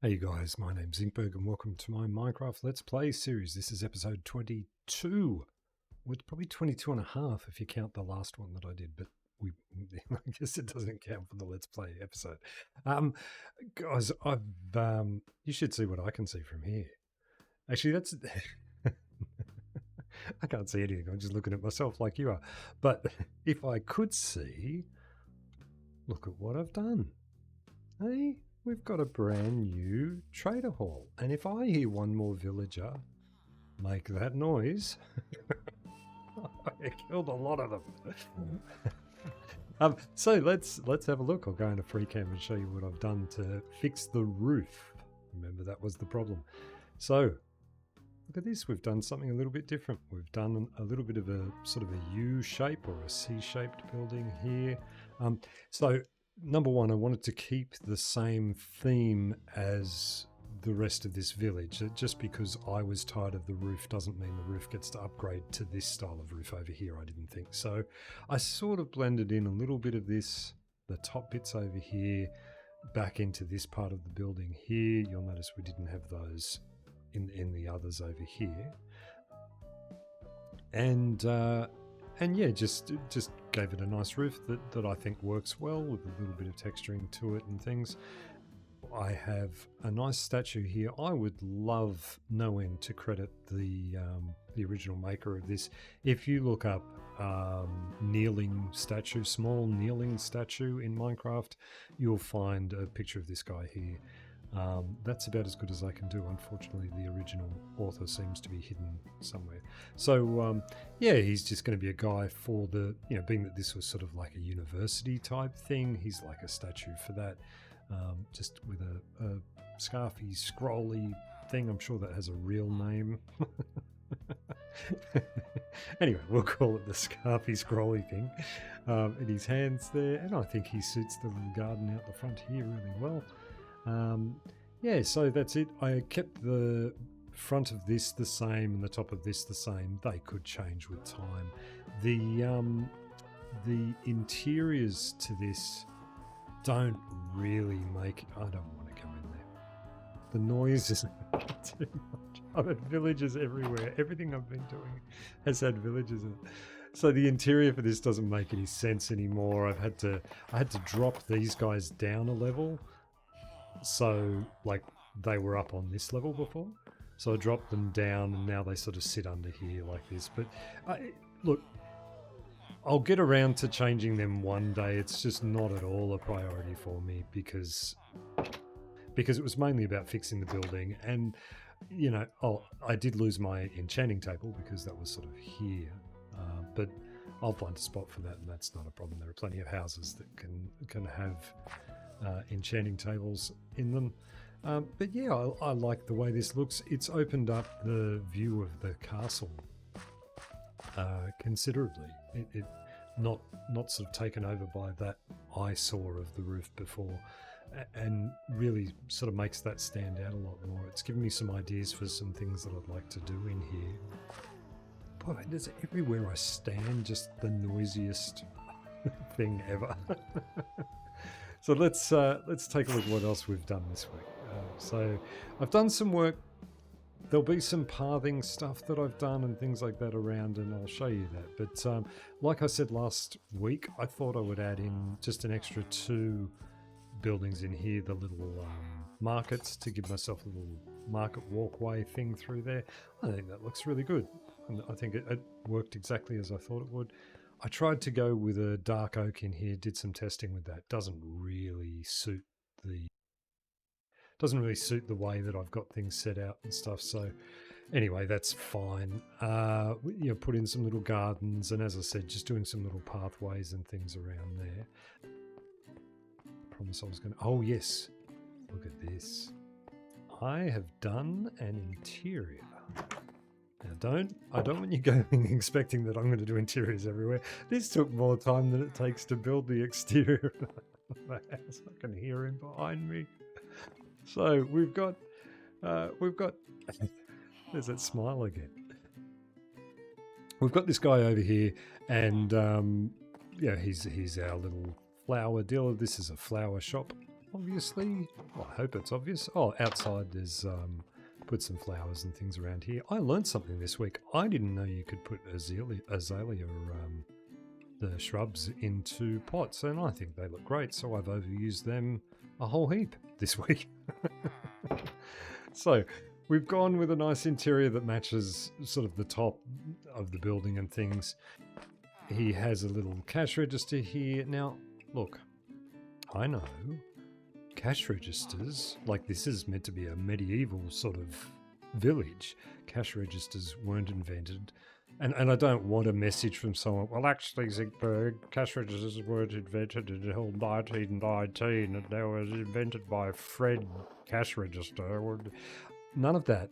Hey guys, my name's Zinkberg and welcome to my Minecraft Let's Play series. This is episode 22. Well, it's probably 22 and a half if you count the last one that I did, but I guess it doesn't count for the Let's Play episode. Guys, you should see what I can see from here. Actually, that's... I can't see anything. I'm just looking at myself like you are. But if I could see, look at what I've done. Hey? We've got a brand new trader hall. And if I hear one more villager make that noise, I killed a lot of them. So let's have a look. I'll go into free cam and show you what I've done to fix the roof. Remember, that was the problem. So look at this. We've done something a little bit different. We've done a little bit of a sort of a U shape or a C-shaped building here. So number one, I wanted to keep the same theme as the rest of this village. Just because I was tired of the roof doesn't mean the roof gets to upgrade to this style of roof over here, I didn't think. So I sort of blended in a little bit of this, the top bits over here, back into this part of the building here. You'll notice we didn't have those in the others over here. And yeah, just gave it a nice roof that I think works well with a little bit of texturing to it and things. I have a nice statue here. I would love no end to credit the original maker of this. If you look up kneeling statue, small kneeling statue in Minecraft, you'll find a picture of this guy here. That's about as good as I can do. Unfortunately, the original author seems to be hidden somewhere. So, yeah, he's just going to be a guy for the, being that this was sort of like a university type thing, he's like a statue for that, just with a scarfy, scrolly thing. I'm sure that has a real name. Anyway, we'll call it the scarfy, scrolly thing. In his hands there, and I think he suits the little garden out the front here really well. Yeah, so that's it. I kept the front of this the same and the top of this the same. They could change with time. The interiors to this don't really make... I don't want to come in there. The noise is too much. I've had villagers everywhere. Everything I've been doing has had villagers in it. So the interior for this doesn't make any sense anymore. I had to drop these guys down a level. So, like, they were up on this level before. So I dropped them down and now they sort of sit under here like this. But, look, I'll get around to changing them one day. It's just not at all a priority for me because it was mainly about fixing the building. And, I did lose my enchanting table because that was sort of here. But I'll find a spot for that and that's not a problem. There are plenty of houses that can have... enchanting tables in them, but yeah, I like the way this looks. It's opened up the view of the castle considerably. It not sort of taken over by that eyesore of the roof before, and really sort of makes that stand out a lot more. It's given me some ideas for some things that I'd like to do in here. Boy, there's everywhere I stand just the noisiest thing ever. So let's take a look at what else we've done this week. So I've done some work. There'll be some pathing stuff that I've done and things like that around, and I'll show you that. But like I said last week, I thought I would add in just an extra 2 buildings in here, the little markets, to give myself a little market walkway thing through there. I think that looks really good. And I think it worked exactly as I thought it would. I tried to go with a dark oak in here, did some testing with that. Doesn't really suit the way that I've got things set out and stuff. So anyway, that's fine. Put in some little gardens, and as I said, just doing some little pathways and things around there. I promise I was going to... Oh yes, look at this. I have done an interior. Now I don't want you going expecting that I'm going to do interiors everywhere. This took more time than it takes to build the exterior of the house. I can hear him behind me. So we've got there's that smile again. We've got this guy over here, and yeah, he's our little flower dealer. This is a flower shop. obviously. Well, I hope it's obvious. Oh, outside there's put some flowers and things around here. I learned something this week. I didn't know you could put azalea the shrubs into pots, and I think they look great, so I've overused them a whole heap this week. So we've gone with a nice interior that matches sort of the top of the building and things. He has a little cash register here. Now, look, I know cash registers, like this is meant to be a medieval sort of village. Cash registers weren't invented. And I don't want a message from someone, well, actually, Zigberg, cash registers weren't invented until 1919, and they were invented by Fred Cash Register. None of that.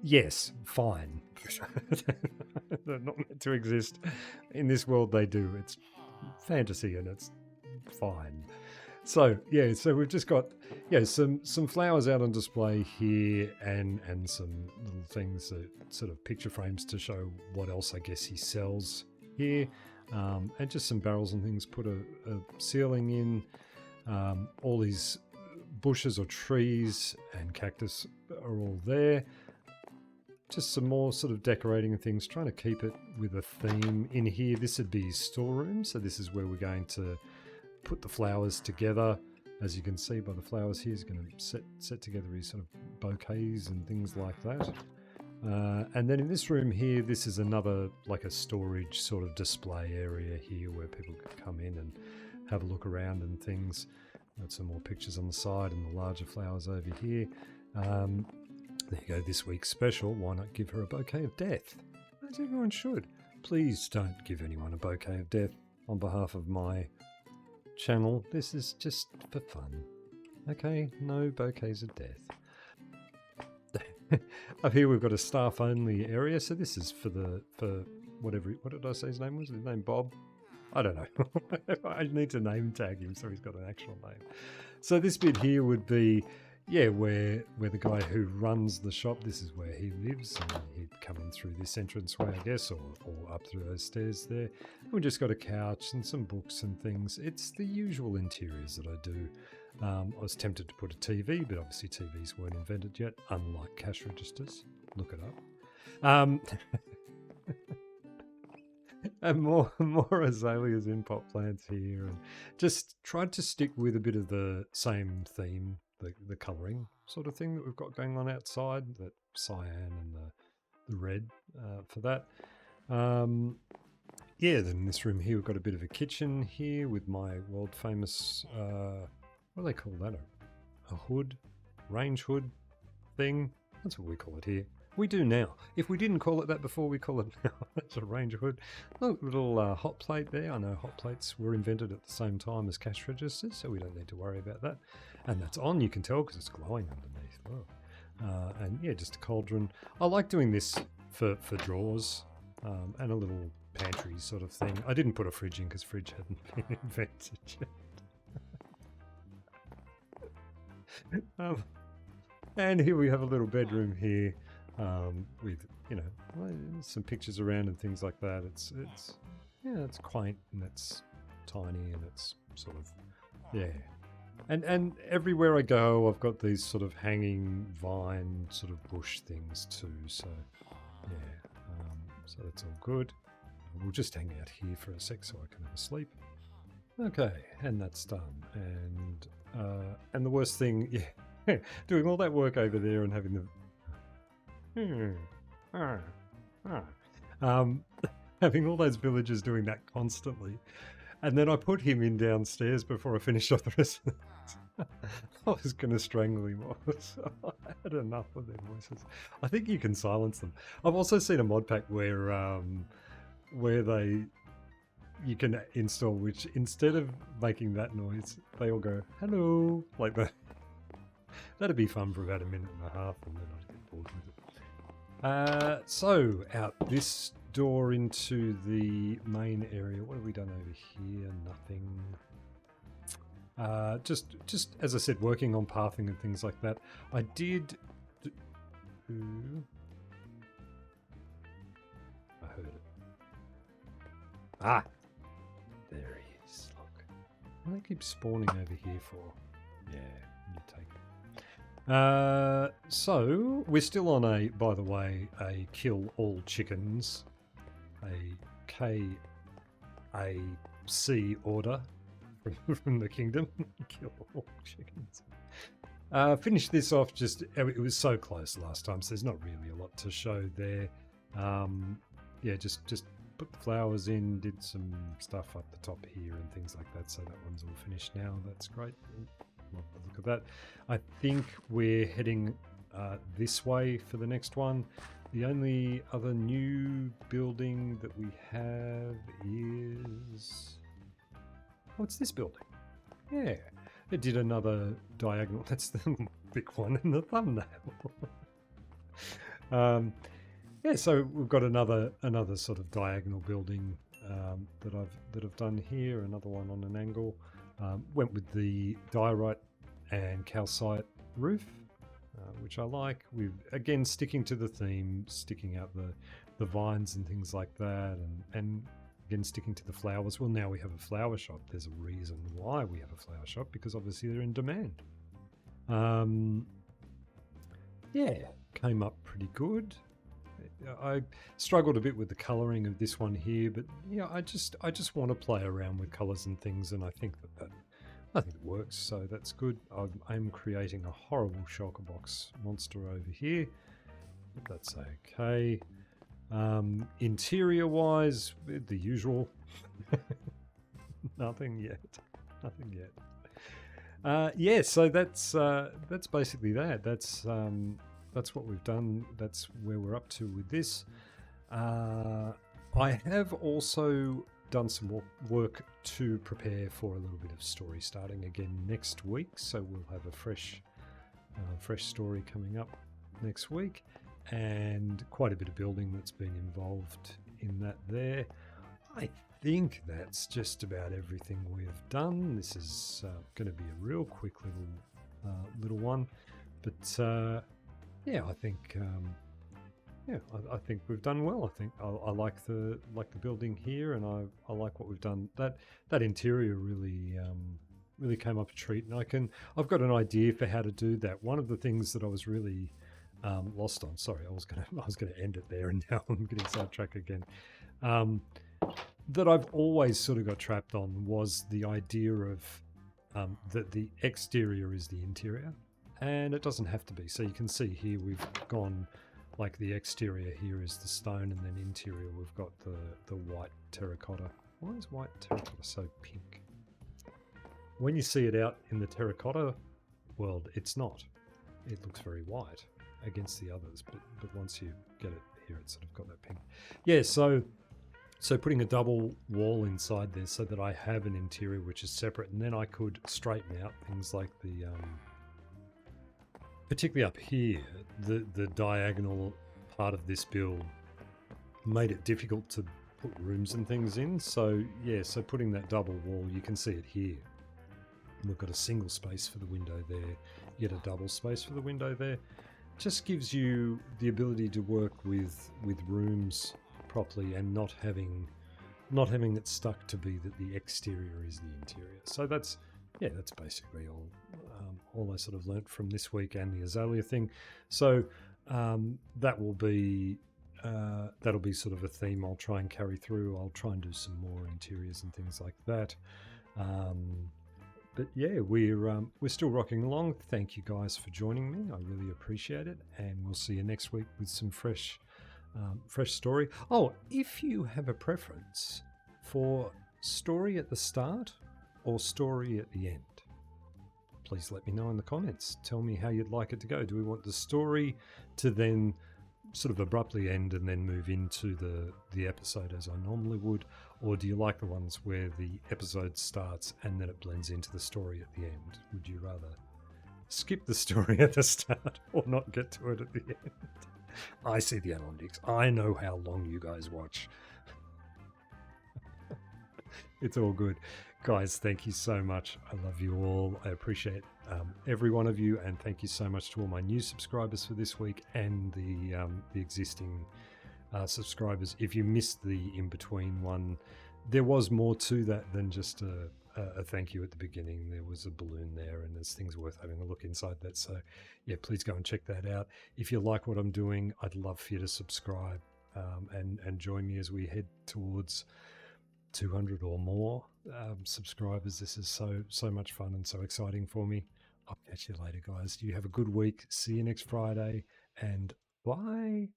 Yes, fine. They're not meant to exist. In this world, they do. It's fantasy, and it's fine. So yeah, so we've just got some flowers out on display here, and some little things that sort of picture frames to show what else I guess he sells here, and just some barrels and things. Put a ceiling in. All these bushes or trees and cactus are all there. Just some more sort of decorating and things, trying to keep it with a theme in here. This would be his storeroom, so this is where we're going to put the flowers together. As you can see by the flowers here, he's going to set together his sort of bouquets and things like that. And then in this room here, this is another like a storage sort of display area here where people can come in and have a look around and things. Got some more pictures on the side and the larger flowers over here. There you go, this week's special. Why not give her a bouquet of death? As everyone should. Please don't give anyone a bouquet of death on behalf of my channel. This is just for fun. Okay, no bouquets of death. Up here we've got a staff only area, so this is for whatever, what did I say his name was? His name Bob? I don't know. I need to name tag him so he's got an actual name. So this bit here would be, yeah, where the guy who runs the shop, this is where he lives, and he'd come in through this entranceway, I guess, or up through those stairs there. And we just got a couch and some books and things. It's the usual interiors that I do. I was tempted to put a TV, but obviously TVs weren't invented yet, unlike cash registers. Look it up. And more azaleas in pot plants here, and just tried to stick with a bit of the same theme, the colouring sort of thing that we've got going on outside, that cyan and the red for that. Yeah, then in this room here we've got a bit of a kitchen here with my world famous, what do they call that? A hood? Range hood thing? That's what we call it here. We do now. If we didn't call it that before, we call it now. That's a range hood. Look, little hot plate there. I know hot plates were invented at the same time as cash registers, so we don't need to worry about that. And that's on, you can tell, because it's glowing underneath. Oh. And yeah, just a cauldron. I like doing this for drawers and a little pantry sort of thing. I didn't put a fridge in because fridge hadn't been invented yet. And here we have a little bedroom here. With, you know, some pictures around and things like that. It's quaint and it's tiny and it's sort of, yeah. And everywhere I go, I've got these sort of hanging vine sort of bush things too. So yeah, so that's all good. We'll just hang out here for a sec so I can have a sleep. Okay, and that's done. And the worst thing, yeah, doing all that work over there and having the having all those villagers doing that constantly, and then I put him in downstairs before I finished off the rest of it. I was going to strangle him off, so I had enough of their voices. I think you can silence them. I've also seen a mod pack where you can install which, instead of making that noise, they all go hello like that. That'd be fun for about a minute and a half, and then I'd get bored with it. So out this door into the main area. What have we done over here? Nothing. Just as I said, working on pathing and things like that. I did. I heard it. Ah, there he is. Look, what do they keep spawning over here for? Yeah, you take it. So we're still on a, by the way, a kill all chickens, a KAC order from the kingdom. Kill all chickens. Finish this off. Just it was so close last time, so there's not really a lot to show there. Yeah, just put the flowers in, did some stuff up the top here and things like that. So that one's all finished now. That's great. Love the look of that. I think we're heading this way for the next one. The only other new building that we have is... Oh, it's this building. Yeah. It did another diagonal. That's the big one in the thumbnail. Yeah, so we've got another sort of diagonal building that I've done here. Another one on an angle. Went with the diorite and calcite roof, which I like. We've again sticking to the theme, sticking out the vines and things like that, and again sticking to the flowers. Well, now we have a flower shop. There's a reason why we have a flower shop, because obviously they're in demand. Yeah, came up pretty good. I struggled a bit with the colouring of this one here, but yeah, I just want to play around with colours and things, and I think that it works, so that's good. I'm creating a horrible shulker box monster over here. That's okay. Interior wise, the usual. Nothing yet. Yeah, so that's basically that. That's what we've done. That's where we're up to with this. I have also done some work to prepare for a little bit of story starting again next week. So we'll have a fresh story coming up next week, and quite a bit of building that's been involved in that there. I think that's just about everything we've done. This is going to be a real quick little one, but yeah, I think I think we've done well. I think I like the building here, and I like what we've done. That interior really came up a treat, and I've got an idea for how to do that. One of the things that I was really lost on. Sorry, I was gonna end it there, and now I'm getting sidetracked again. That I've always sort of got trapped on was the idea of that the exterior is the interior, and it doesn't have to be. So you can see here we've gone like the exterior here is the stone, and then interior we've got the white terracotta. Why is white terracotta so pink? When you see it out in the terracotta world, it's not. It looks very white against the others, but once you get it here, it's sort of got that pink. Yeah, so putting a double wall inside there so that I have an interior which is separate, and then I could straighten out things like the particularly up here, the diagonal part of this build made it difficult to put rooms and things in. So yeah, so putting that double wall, you can see it here. We've got a single space for the window there, yet a double space for the window there. Just gives you the ability to work with rooms properly and not having it stuck to be that the exterior is the interior. So that's basically all I sort of learnt from this week and the azalea thing. So that'll be sort of a theme I'll try and carry through. I'll try and do some more interiors and things like that. But yeah, we're still rocking along. Thank you guys for joining me. I really appreciate it, and we'll see you next week with some fresh story. Oh, if you have a preference for story at the start or story at the end, please let me know in the comments. Tell me how you'd like it to go. Do we want the story to then sort of abruptly end and then move into the episode as I normally would, or do you like the ones where the episode starts and then it blends into the story at the end? Would you rather skip the story at the start or not get to it at the end? I see the analytics. I know how long you guys watch. It's all good. Guys, thank you so much. I love you all. I appreciate every one of you, and thank you so much to all my new subscribers for this week and the existing subscribers. If you missed the in-between one, there was more to that than just a a thank you at the beginning. There was a balloon there, and there's things worth having a look inside that. So, yeah, please go and check that out. If you like what I'm doing, I'd love for you to subscribe and join me as we head towards 200 or more subscribers. This is so much fun and so exciting for me. I'll catch you later, guys. You have a good week. See you next Friday, and bye.